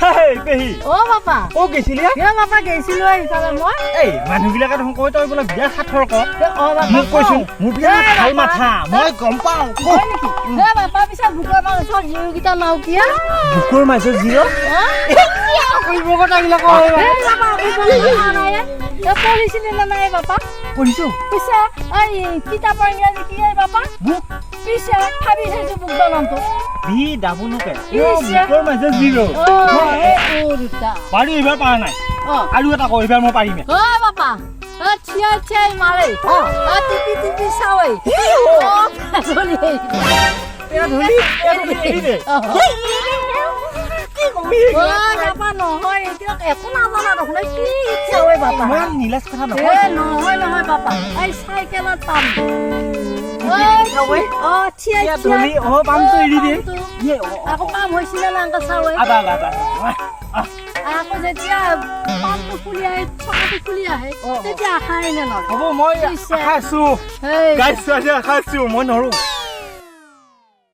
Hey, Pehi. Oh, Papa. Oh, গৈছিলি? Yeah, Papa, গৈছিলো এইফালে মই। এই মানুহবিলাকে দেখোন কয় তই বোলে বিয়া সাঁথৰ ক। Oh, Papa. মোক কৈছোন মোৰ বিয়া ভাল মাথা মই গম পাওঁ। হয় নেকি? হে Papa পিছে বুকৰ মাছৰ জিৰগিটা নাও কিয়া? বুকুৰ মাজত জিৰ'? কৰিব কথা এইবিলাক কয়। হে Papa, পঢ়িছিলি না নাই Papa? পঢ়িছো। পিছে এই কিতাপৰ ইংৰাজী কি এই Papa? বুক পিছে ভাবি চাইছো বুকৰ নামটো। বি ডাবুনুকে। ইছে। বুকুৰ মাজত জিৰ'। দুটা। পাৰি এইবাৰ পৰা নাই। আৰু এটা কওঁ এইবাৰ মই পাৰিমে। হয় Papa। থিয়াই মাৰে। টিপি চাৱে। ধলি এৰি দে। Papa নহয় এতিয়া একো নাজানা দেখোন কি ইচ্ছা হয় Papa। ইমান নীলাজ কথা নকয়। নহয় Papa। এই চাইকেলত পাম। থিয়াই ধলি পামটো এৰি দে। আকৌ কাম হৈছিলে না আংকা চাৱে। আকৌ যেতিয়া পামটো ফুলি আহে চকাটো ফুলি আহে তেতিয়া আশাই নে নয়। হ'ব মই আশা আছো। গাইছো আজি আশা আছো মই নৰো।